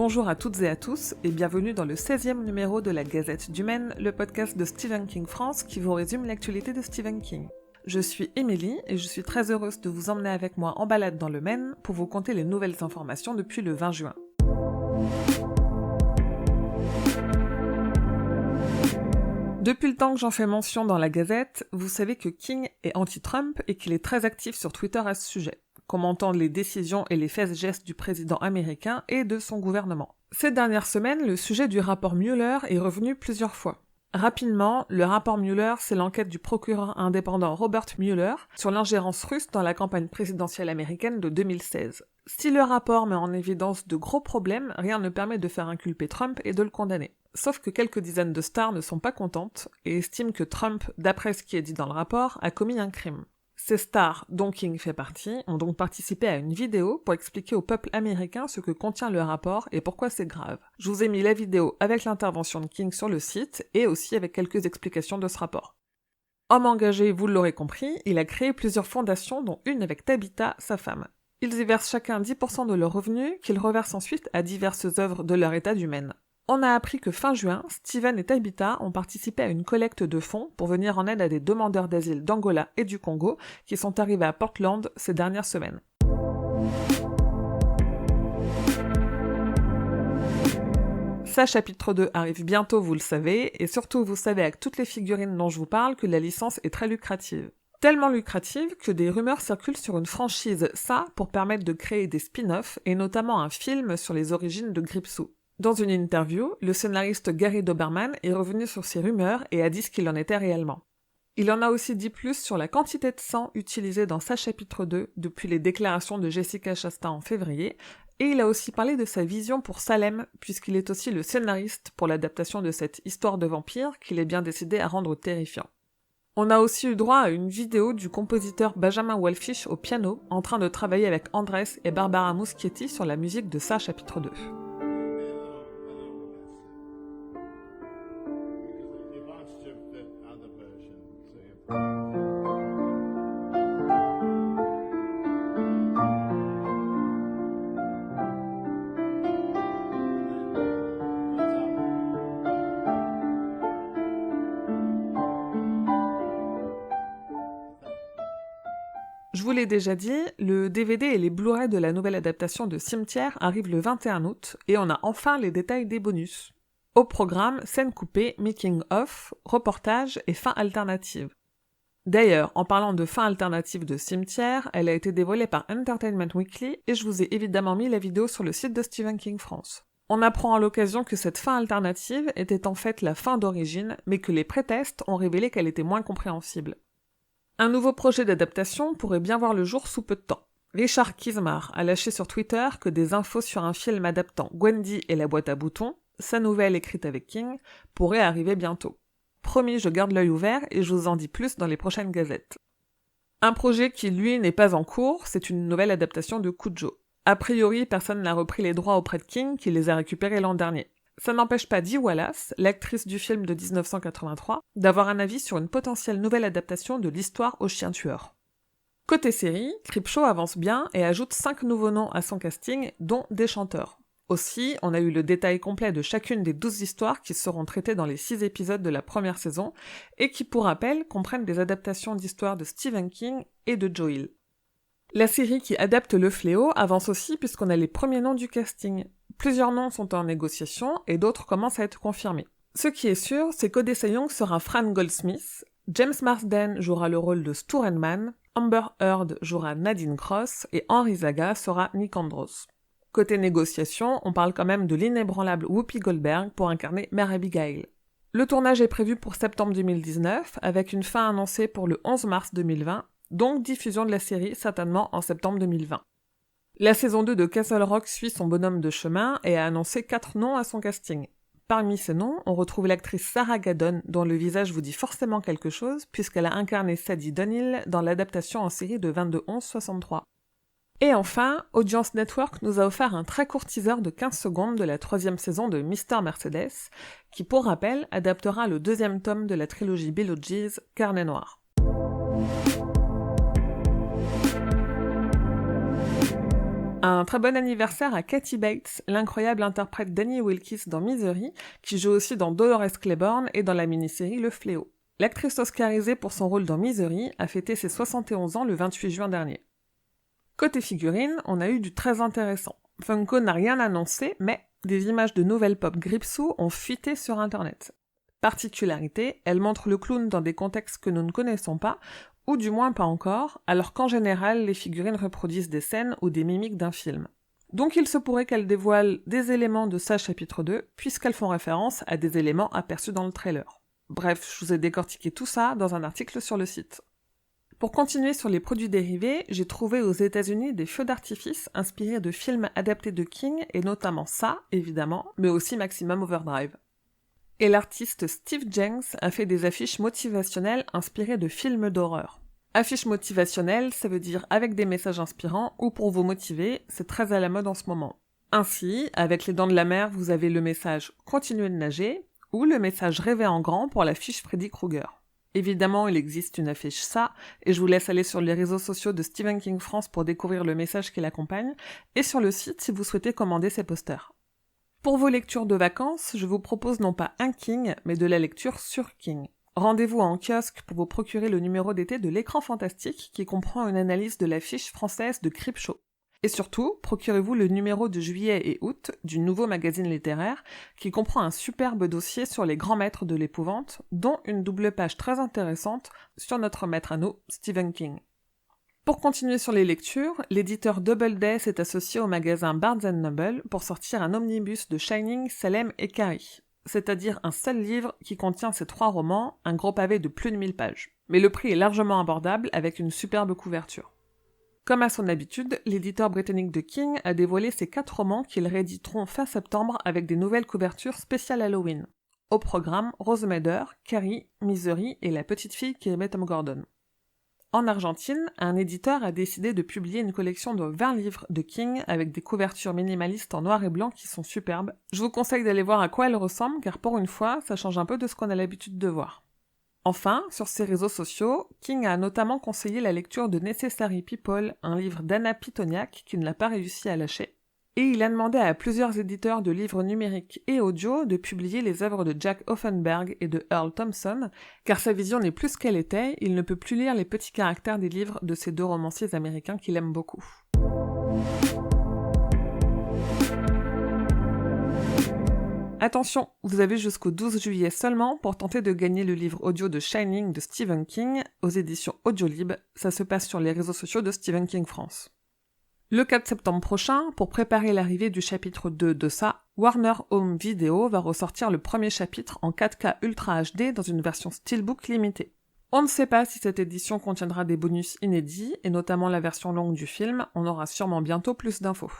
Bonjour à toutes et à tous et bienvenue dans le 16e numéro de la Gazette du Maine, le podcast de Stephen King France qui vous résume l'actualité de Stephen King. Je suis Émilie et je suis très heureuse de vous emmener avec moi en balade dans le Maine pour vous conter les nouvelles informations depuis le 20 juin. Depuis le temps que j'en fais mention dans la Gazette, vous savez que King est anti-Trump et qu'il est très actif sur Twitter à ce sujet, commentant les décisions et les faits et gestes du président américain et de son gouvernement. Ces dernières semaines, le sujet du rapport Mueller est revenu plusieurs fois. Rapidement, le rapport Mueller, c'est l'enquête du procureur indépendant Robert Mueller sur l'ingérence russe dans la campagne présidentielle américaine de 2016. Si le rapport met en évidence de gros problèmes, rien ne permet de faire inculper Trump et de le condamner. Sauf que quelques dizaines de stars ne sont pas contentes et estiment que Trump, d'après ce qui est dit dans le rapport, a commis un crime. Ces stars, dont King fait partie, ont donc participé à une vidéo pour expliquer au peuple américain ce que contient le rapport et pourquoi c'est grave. Je vous ai mis la vidéo avec l'intervention de King sur le site et aussi avec quelques explications de ce rapport. Homme engagé, vous l'aurez compris, il a créé plusieurs fondations dont une avec Tabitha, sa femme. Ils y versent chacun 10% de leurs revenus qu'ils reversent ensuite à diverses œuvres de leur état du Maine. On a appris que fin juin, Steven et Tabitha ont participé à une collecte de fonds pour venir en aide à des demandeurs d'asile d'Angola et du Congo qui sont arrivés à Portland ces dernières semaines. Ça, chapitre 2 arrive bientôt, vous le savez, et surtout vous savez avec toutes les figurines dont je vous parle que la licence est très lucrative. Tellement lucrative que des rumeurs circulent sur une franchise, ça pour permettre de créer des spin-offs et notamment un film sur les origines de Gripsou. Dans une interview, le scénariste Gary Doberman est revenu sur ces rumeurs et a dit ce qu'il en était réellement. Il en a aussi dit plus sur la quantité de sang utilisée dans sa chapitre 2 depuis les déclarations de Jessica Chastain en février, et il a aussi parlé de sa vision pour Salem, puisqu'il est aussi le scénariste pour l'adaptation de cette histoire de vampire qu'il est bien décidé à rendre terrifiant. On a aussi eu droit à une vidéo du compositeur Benjamin Wallfisch au piano, en train de travailler avec Andrés et Barbara Muschietti sur la musique de sa chapitre 2. Je vous l'ai déjà dit, le DVD et les Blu-ray de la nouvelle adaptation de Cimetière arrivent le 21 août et on a enfin les détails des bonus. Au programme, scènes coupées, making-of, reportages et fin alternative. D'ailleurs, en parlant de fin alternative de Cimetière, elle a été dévoilée par Entertainment Weekly et je vous ai évidemment mis la vidéo sur le site de Stephen King France. On apprend à l'occasion que cette fin alternative était en fait la fin d'origine, mais que les pré-tests ont révélé qu'elle était moins compréhensible. Un nouveau projet d'adaptation pourrait bien voir le jour sous peu de temps. Richard Kismar a lâché sur Twitter que des infos sur un film adaptant Gwendy et la boîte à boutons, sa nouvelle écrite avec King, pourraient arriver bientôt. Promis, je garde l'œil ouvert et je vous en dis plus dans les prochaines gazettes. Un projet qui, lui, n'est pas en cours, c'est une nouvelle adaptation de Cujo. A priori, personne n'a repris les droits auprès de King qui les a récupérés l'an dernier. Ça n'empêche pas Dee Wallace, l'actrice du film de 1983, d'avoir un avis sur une potentielle nouvelle adaptation de l'histoire au chien tueur. Côté série, Creepshow avance bien et ajoute 5 nouveaux noms à son casting, dont des chanteurs. Aussi, on a eu le détail complet de chacune des 12 histoires qui seront traitées dans les 6 épisodes de la première saison, et qui, pour rappel, comprennent des adaptations d'histoires de Stephen King et de Joe Hill. La série qui adapte Le Fléau avance aussi puisqu'on a les premiers noms du casting. Plusieurs noms sont en négociation et d'autres commencent à être confirmés. Ce qui est sûr, c'est qu'Odessa Young sera Fran Goldsmith, James Marsden jouera le rôle de Stu Renman, Amber Heard jouera Nadine Cross et Henry Zaga sera Nick Andros. Côté négociation, on parle quand même de l'inébranlable Whoopi Goldberg pour incarner Mère Abigail. Le tournage est prévu pour septembre 2019 avec une fin annoncée pour le 11 mars 2020, donc diffusion de la série certainement en septembre 2020. La saison 2 de Castle Rock suit son bonhomme de chemin et a annoncé 4 noms à son casting. Parmi ces noms, on retrouve l'actrice Sarah Gadon, dont le visage vous dit forcément quelque chose, puisqu'elle a incarné Sadie Dunhill dans l'adaptation en série de 22-11-63. Et enfin, Audience Network nous a offert un très court teaser de 15 secondes de la 3e saison de Mr. Mercedes, qui pour rappel adaptera le 2e tome de la trilogie Bill O'Gee's Carnet Noir. Un très bon anniversaire à Kathy Bates, l'incroyable interprète d'Annie Wilkes dans Misery, qui joue aussi dans Dolores Claiborne et dans la mini-série Le Fléau. L'actrice oscarisée pour son rôle dans Misery a fêté ses 71 ans le 28 juin dernier. Côté figurines, on a eu du très intéressant. Funko n'a rien annoncé, mais des images de nouvelles pop Gripsou ont fuité sur internet. Particularité, elles montrent le clown dans des contextes que nous ne connaissons pas, ou du moins pas encore, alors qu'en général, les figurines reproduisent des scènes ou des mimiques d'un film. Donc il se pourrait qu'elles dévoilent des éléments de ça chapitre 2, puisqu'elles font référence à des éléments aperçus dans le trailer. Bref, je vous ai décortiqué tout ça dans un article sur le site. Pour continuer sur les produits dérivés, j'ai trouvé aux États-Unis des feux d'artifice inspirés de films adaptés de King, et notamment ça, évidemment, mais aussi Maximum Overdrive. Et l'artiste Steve Jenks a fait des affiches motivationnelles inspirées de films d'horreur. Affiches motivationnelles, ça veut dire avec des messages inspirants ou pour vous motiver, c'est très à la mode en ce moment. Ainsi, avec les dents de la mer, vous avez le message « Continuez de nager » ou le message « Rêvez en grand » pour l'affiche Freddy Krueger. Évidemment, il existe une affiche ça, et je vous laisse aller sur les réseaux sociaux de Stephen King France pour découvrir le message qui l'accompagne, et sur le site si vous souhaitez commander ces posters. Pour vos lectures de vacances, je vous propose non pas un King, mais de la lecture sur King. Rendez-vous en kiosque pour vous procurer le numéro d'été de l'Écran Fantastique qui comprend une analyse de l'affiche française de Creepshow. Et surtout, procurez-vous le numéro de juillet et août du nouveau magazine littéraire qui comprend un superbe dossier sur les grands maîtres de l'épouvante, dont une double page très intéressante sur notre maître à nous, Stephen King. Pour continuer sur les lectures, l'éditeur Doubleday s'est associé au magasin Barnes & Noble pour sortir un omnibus de Shining, Salem et Carrie, c'est-à-dire un seul livre qui contient ces 3 romans, un gros pavé de plus de 1000 pages. Mais le prix est largement abordable avec une superbe couverture. Comme à son habitude, l'éditeur britannique de King a dévoilé ses 4 romans qu'ils rééditeront fin septembre avec des nouvelles couvertures spéciales Halloween. Au programme, Rose Madder, Carrie, Misery et la petite fille qui aimait Tom Gordon. En Argentine, un éditeur a décidé de publier une collection de 20 livres de King avec des couvertures minimalistes en noir et blanc qui sont superbes. Je vous conseille d'aller voir à quoi elles ressemblent car pour une fois, ça change un peu de ce qu'on a l'habitude de voir. Enfin, sur ses réseaux sociaux, King a notamment conseillé la lecture de Necessary People, un livre d'Anna Pitoniak qui ne l'a pas réussi à lâcher. Et il a demandé à plusieurs éditeurs de livres numériques et audio de publier les œuvres de Jack Offenberg et de Earl Thompson, car sa vision n'est plus ce qu'elle était, il ne peut plus lire les petits caractères des livres de ces 2 romanciers américains qu'il aime beaucoup. Attention, vous avez jusqu'au 12 juillet seulement pour tenter de gagner le livre audio de Shining de Stephen King aux éditions Audiolib, ça se passe sur les réseaux sociaux de Stephen King France. Le 4 septembre prochain, pour préparer l'arrivée du chapitre 2 de ça, Warner Home Video va ressortir le premier chapitre en 4K Ultra HD dans une version Steelbook limitée. On ne sait pas si cette édition contiendra des bonus inédits, et notamment la version longue du film, on aura sûrement bientôt plus d'infos.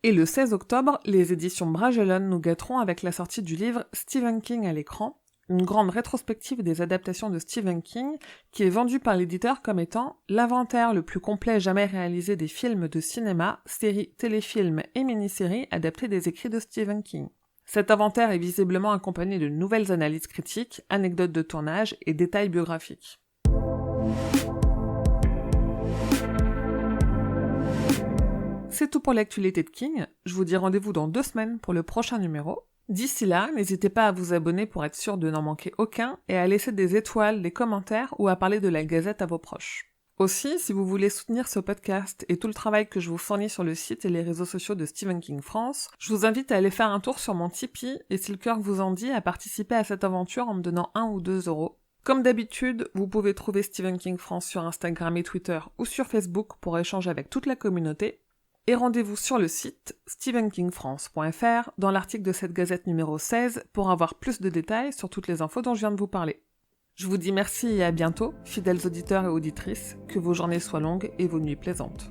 Et le 16 octobre, les éditions Bragelonne nous gâteront avec la sortie du livre Stephen King à l'écran, une grande rétrospective des adaptations de Stephen King qui est vendue par l'éditeur comme étant l'inventaire le plus complet jamais réalisé des films de cinéma, séries, téléfilms et mini-séries adaptés des écrits de Stephen King. Cet inventaire est visiblement accompagné de nouvelles analyses critiques, anecdotes de tournage et détails biographiques. C'est tout pour l'actualité de King, je vous dis rendez-vous dans 2 semaines pour le prochain numéro. D'ici là, n'hésitez pas à vous abonner pour être sûr de n'en manquer aucun et à laisser des étoiles, des commentaires ou à parler de la Gazette à vos proches. Aussi, si vous voulez soutenir ce podcast et tout le travail que je vous fournis sur le site et les réseaux sociaux de Stephen King France, je vous invite à aller faire un tour sur mon Tipeee et si le cœur vous en dit, à participer à cette aventure en me donnant 1 ou 2 euros. Comme d'habitude, vous pouvez trouver Stephen King France sur Instagram et Twitter ou sur Facebook pour échanger avec toute la communauté. Et rendez-vous sur le site stephenkingfrance.fr dans l'article de cette gazette numéro 16 pour avoir plus de détails sur toutes les infos dont je viens de vous parler. Je vous dis merci et à bientôt, fidèles auditeurs et auditrices, que vos journées soient longues et vos nuits plaisantes.